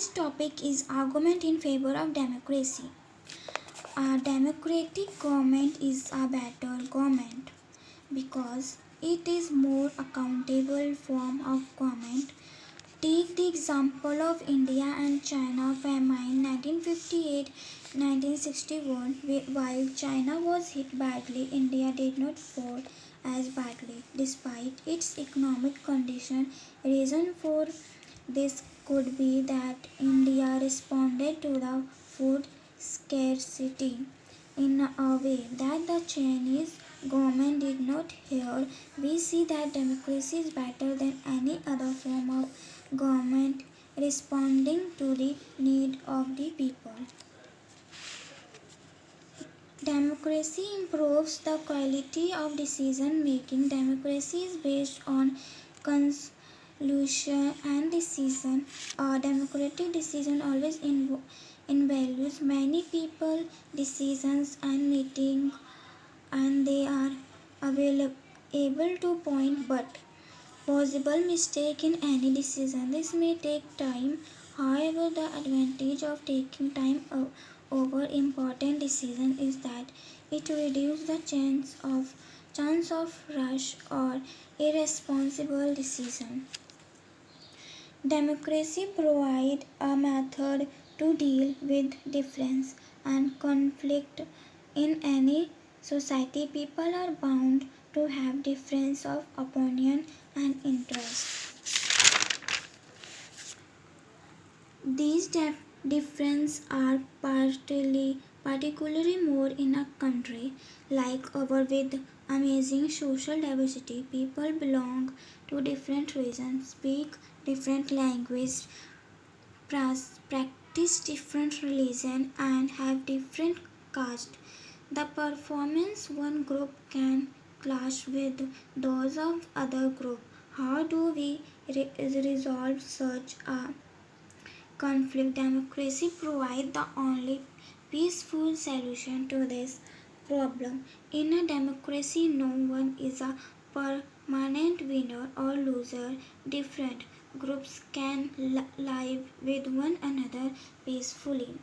Today's topic is argument in favor of democracy. A democratic government is a better government because it is more accountable form of government. Take the example of India and China famine 1958-1961. While China was hit badly, India did not fall as badly despite its economic condition. Reason for this could be that India responded to the food scarcity in a way that the Chinese government did not. Here we see that democracy is better than any other form of government responding to the need of the people. Democracy improves the quality of decision making. Democracy is based on consultation and decision. A democratic decision always involves many people, decisions and meeting, and they are able to point but possible mistake in any decision. This may take time. However, the advantage of taking time over important decision is that it reduces the chance of rush or irresponsible decision. Democracy provides a method to deal with difference and conflict in any society. People are bound to have difference of opinion and interest. These differences are particularly more in a country like our with amazing social diversity. People belong to different regions, speak different languages, practice different religion, and have different caste. The performance one group can clash with those of other group. How do we resolve such a conflict? Democracy provides the only peaceful solution to this problem. In a democracy, no one is a permanent winner or loser. Different groups can live with one another peacefully.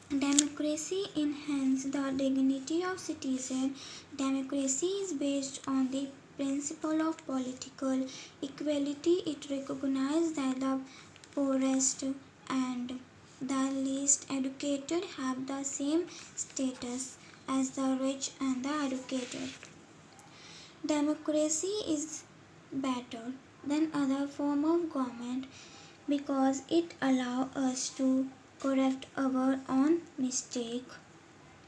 Democracy enhances the dignity of citizens. Democracy is based on the principle of political equality. It recognizes that the poorest and the least educated have the same status as the rich and the educated. Democracy is better than other form of government because it allows us to correct our own mistake.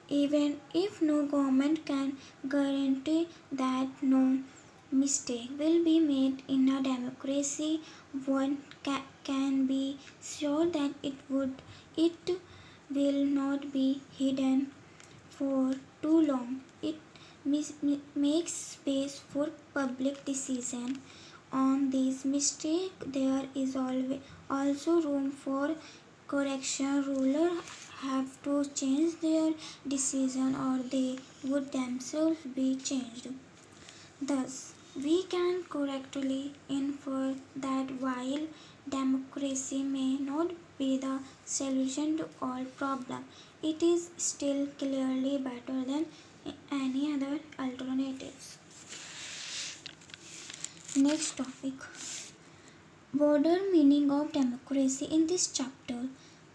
Even if no government can guarantee that no mistake will be made in a democracy, one can be sure that it will not be hidden for too long. It makes space for public decision on these mistakes. There is also room for correction. Rulers have to change their decision or they would themselves be changed. Thus, we can correctly infer that while democracy may not be the solution to all problems, it is still clearly better than any other alternatives. Next topic: broader meaning of democracy. In this chapter,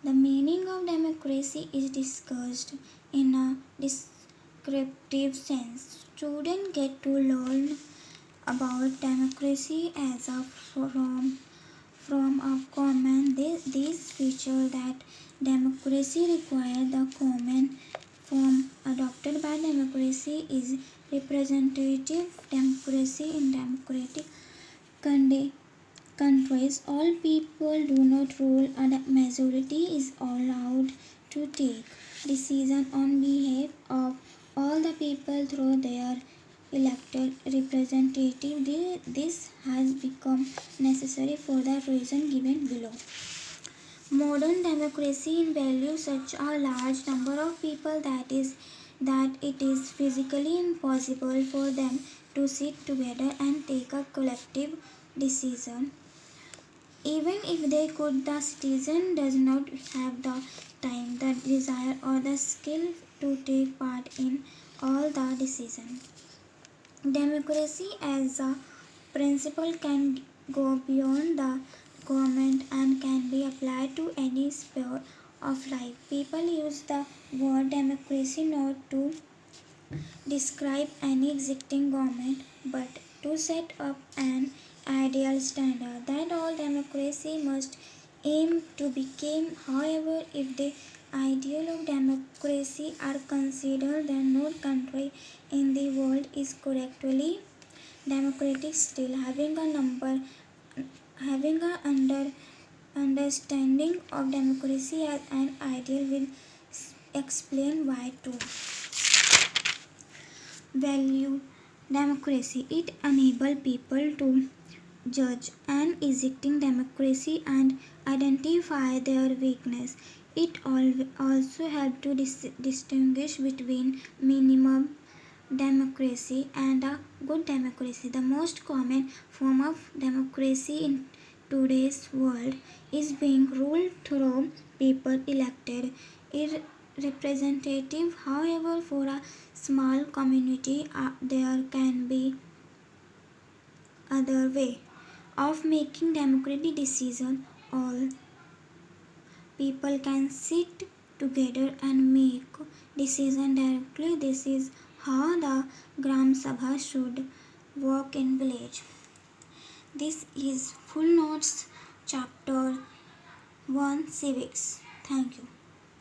the meaning of democracy is discussed in a descriptive sense. Students get to learn about democracy as a from a common. These feature that democracy requires the common form adopted by democracy is representative democracy. In democratic countries, all people do not rule. A majority is allowed to take decisions on behalf of all the people through their elected representative. This has become necessary for the reason given below. Modern democracy involves such a large number of people that it is physically impossible for them to sit together and take a collective decision. Even if they could, the citizen does not have the time, the desire, or the skill to take part in all the decisions. Democracy as a principle can go beyond the government and can be applied to any sphere of life. People use the word democracy not to describe any existing government but to set up an ideal standard that all democracy must aim to become. However, if the ideal of democracy are considered, then no country in the world is correctly democratic. Still, having a understanding of democracy as an ideal will explain why too. Value democracy. It enables people to judge an existing democracy and identify their weakness. It also helps to distinguish between minimum democracy and a good democracy. The most common form of democracy in today's world is being ruled through people elected representative. However, for a small community, there can be other way of making democratic decision. All people can sit together and make decision directly. This is how the Gram Sabha should work in village. This is full notes chapter 1 civics. Thank you.